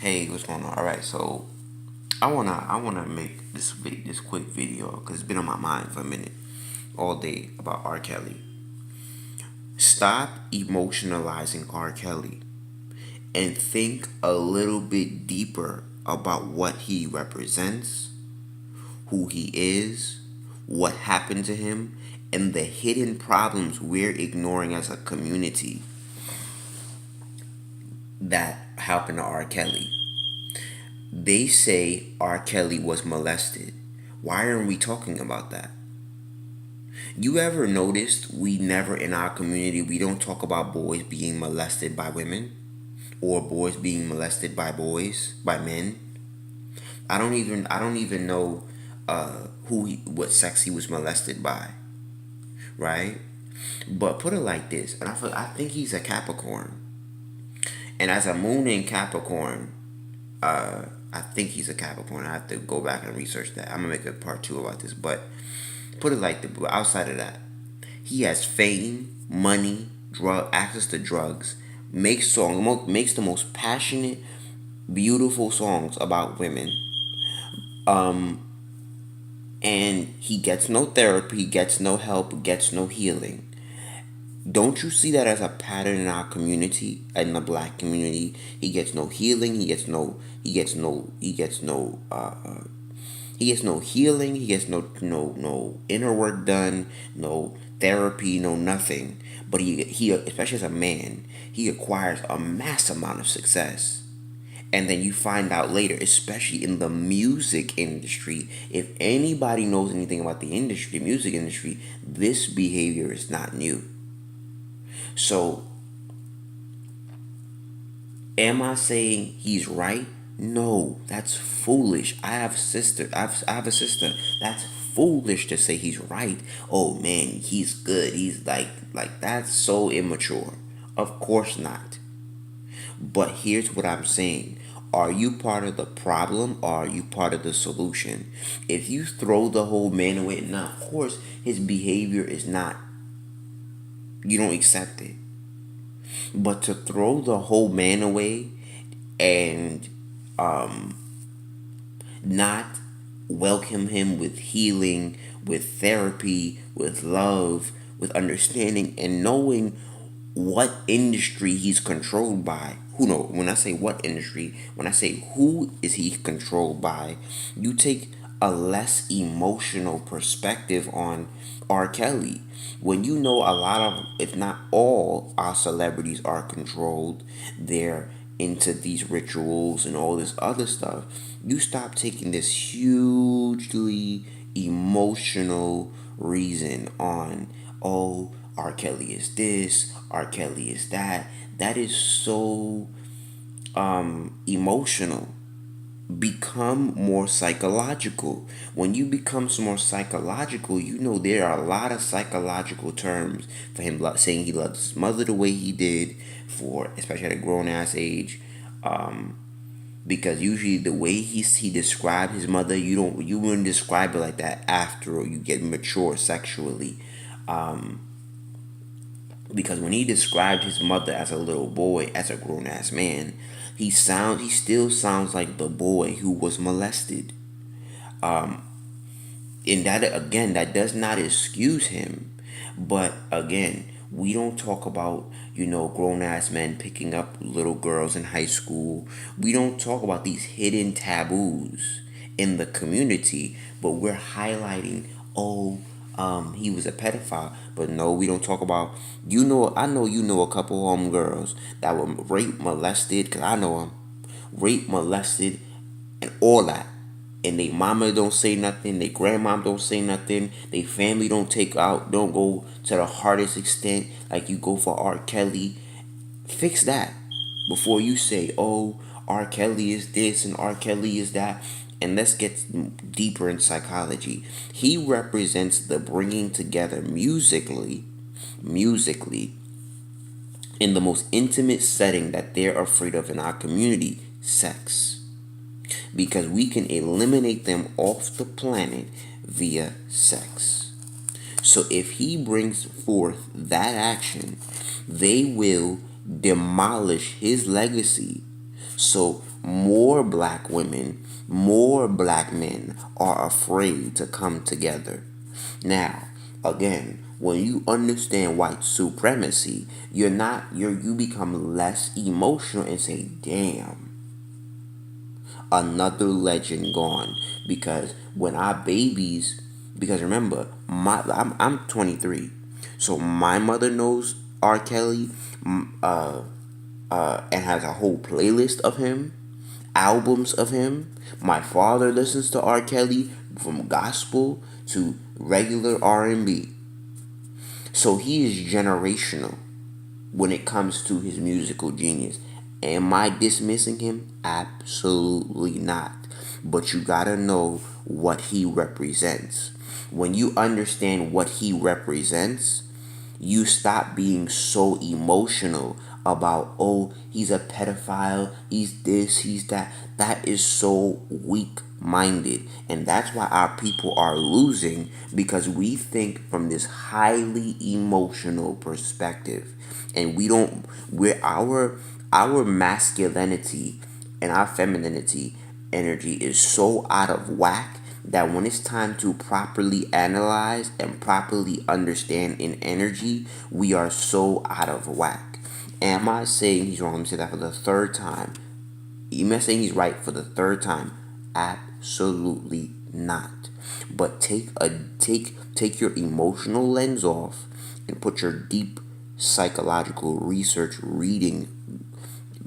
Hey, what's going on? All right, so I wanna make this quick video because it's been on my mind for a minute, all day about R. Kelly. Stop emotionalizing R. Kelly and think a little bit deeper about what he represents, who he is, what happened to him, and the hidden problems we're ignoring as a community that happened to R. Kelly. They say R. Kelly was molested. Why aren't we talking about that? You ever noticed we never in our community we don't talk about boys being molested by women or boys being molested by boys by men? I don't even know what sex he was molested by, right? But put it like this, and I think he's a Capricorn, and as a moon in Capricorn, I think he's a Capricorn. I have to go back and research that. I'm gonna make a part two about this, but put it like this. Outside of that, he has fame, money, access to drugs, makes the most passionate, beautiful songs about women, and he gets no therapy, gets no help, gets no healing. Don't you see that as a pattern in our community, in the black community? He gets no healing. He gets no healing. He gets no inner work done. No therapy. No nothing. But he especially as a man, he acquires a mass amount of success. And then you find out later, especially in the music industry, if anybody knows anything about the industry, the music industry, this behavior is not new. So, am I saying he's right? No, that's foolish. I have a sister. That's foolish to say he's right. Oh man, he's good. He's like that's so immature. Of course not. But here's what I'm saying. Are you part of the problem or are you part of the solution? If you throw the whole man away, now of course his behavior is not, you don't accept it. But to throw the whole man away and not welcome him with healing, with therapy, with love, with understanding, and knowing what industry he's controlled by. Who know? When I say what industry, when I say who is he controlled by, you take a less emotional perspective on R. Kelly. When you know a lot of, if not all, our celebrities are controlled, they're into these rituals and all this other stuff, you stop taking this hugely emotional reason on, oh, R. Kelly is this, R. Kelly is that. That is so emotional. Become more psychological. When you become more psychological, you know there are a lot of psychological terms for him saying he loves his mother the way he did, for especially at a grown ass age. Because usually the way he described his mother, you wouldn't describe it like that after you get mature sexually. Because when he described his mother as a little boy, as a grown ass man, he still sounds like the boy who was molested. And that again, that does not excuse him. But again, we don't talk about, grown ass men picking up little girls in high school. We don't talk about these hidden taboos in the community, but we're highlighting, oh, he was a pedophile. But no, we don't talk about, I know you know a couple girls that were raped, molested, because I know them, raped, molested, and all that. And they mama don't say nothing, they grandmom don't say nothing, they family don't go to the hardest extent like you go for R. Kelly. Fix that before you say, oh, R. Kelly is this and R. Kelly is that. And let's get deeper in psychology. He represents the bringing together musically, in the most intimate setting that they're afraid of in our community, sex, because we can eliminate them off the planet via sex. So if he brings forth that action, they will demolish his legacy So more black women, more black men are afraid to come together. Now, again, when you understand white supremacy, you become less emotional and say, "Damn, another legend gone." Because when our babies, because remember, I'm 23, so my mother knows R. Kelly, and has a whole playlist of him, albums of him. My father listens to R. Kelly from gospel to regular R&B. So he is generational when it comes to his musical genius. Am I dismissing him? Absolutely not. But you gotta know what he represents. When you understand what he represents, you stop being so emotional about, oh, he's a pedophile, he's this, he's that. That is so weak minded. And that's why our people are losing, because we think from this highly emotional perspective. And our masculinity and our femininity energy is so out of whack that when it's time to properly analyze and properly understand in energy, we are so out of whack. Am I saying he's wrong? Let me say that for the third time. Am I saying he's right for the third time? Absolutely not. But take your emotional lens off and put your deep psychological research reading,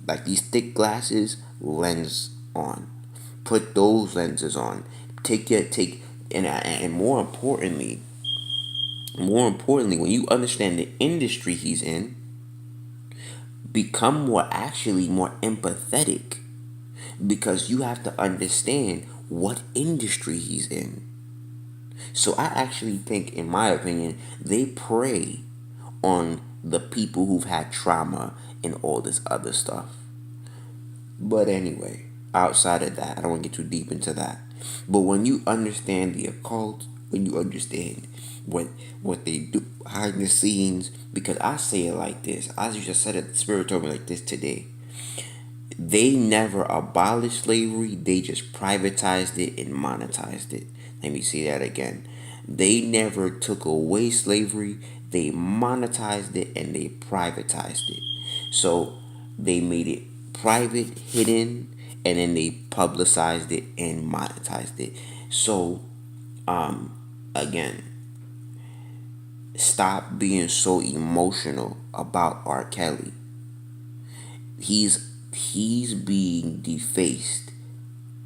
like these thick glasses, lens on. Put those lenses on. Take and more importantly, when you understand the industry he's in, become more empathetic, because you have to understand what industry he's in. So I actually think, in my opinion, they prey on the people who've had trauma and all this other stuff. But anyway, outside of that, I don't want to get too deep into that. But when you understand the occult, when you understand what what they do behind the scenes, because I say it like this, I just said it, the spirit told me like this today. They never abolished slavery, they just privatized it and monetized it. Let me say that again. They never took away slavery, they monetized it and they privatized it. So they made it private, hidden, and then they publicized it and monetized it. So, again, stop being so emotional about R. Kelly. He's being defaced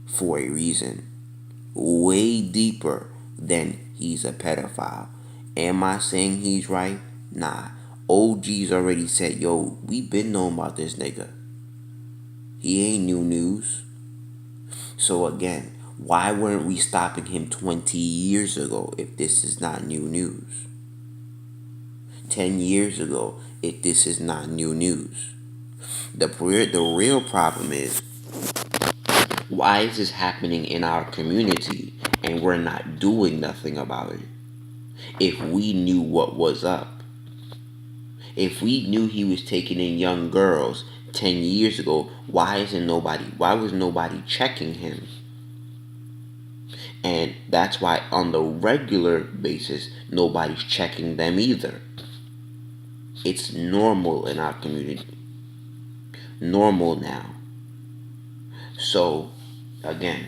for a reason, way deeper than he's a pedophile. Am I saying he's right? Nah. OG's already said, yo, we been knowing about this nigga. He ain't new news. So again, why weren't we stopping him 20 years ago if this is not new news? 10 years ago if this is not new news? The real problem is, why is this happening in our community and we're not doing nothing about it? If we knew what was up, if we knew he was taking in young girls 10 years ago, why was nobody checking him? And that's why on the regular basis, nobody's checking them either. It's normal in our community. Normal now. So, again,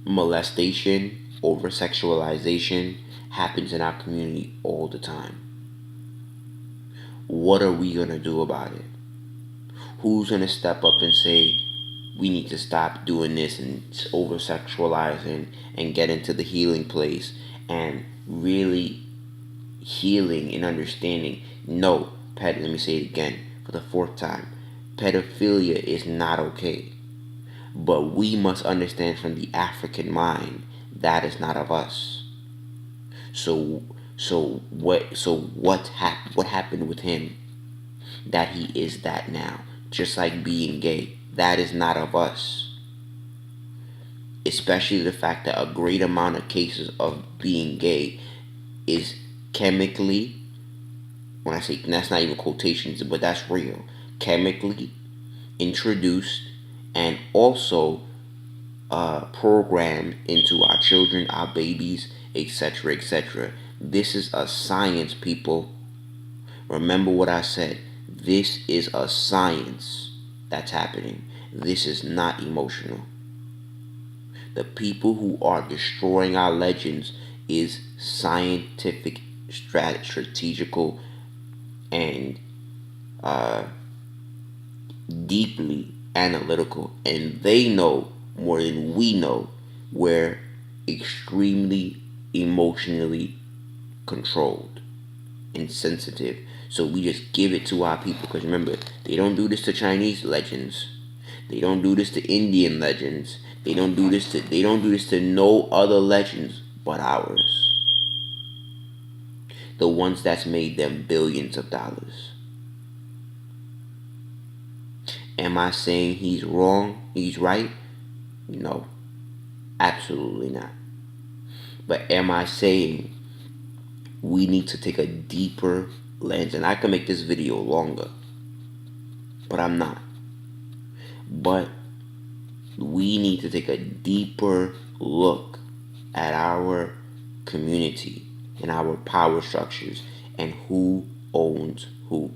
molestation, over sexualization happens in our community all the time. What are we going to do about it? Who's going to step up and say, we need to stop doing this and over sexualizing and get into the healing place and really healing and understanding? No, let me say it again for the fourth time. Pedophilia is not okay. But we must understand from the African mind that is not of us. So what happened with him that he is that now? Just like being gay, that is not of us. Especially the fact that a great amount of cases of being gay is chemically, when I say, that's not even quotations, but that's real, chemically introduced and also programmed into our children, our babies, etc., etc. This is a science, people. Remember what I said. This is a science that's happening. This is not emotional. The people who are destroying our legends is scientific, strategical, and deeply analytical, and they know more than we know. We're extremely emotionally controlled and sensitive, so we just give it to our people. Because remember, they don't do this to Chinese legends, they don't do this to Indian legends, they don't do this to no other legends but ours, the ones that's made them billions of dollars. Am I saying he's wrong, he's right? No, absolutely not. But am I saying we need to take a deeper lens? And I can make this video longer, but I'm not. But we need to take a deeper look at our community and our power structures and who owns who.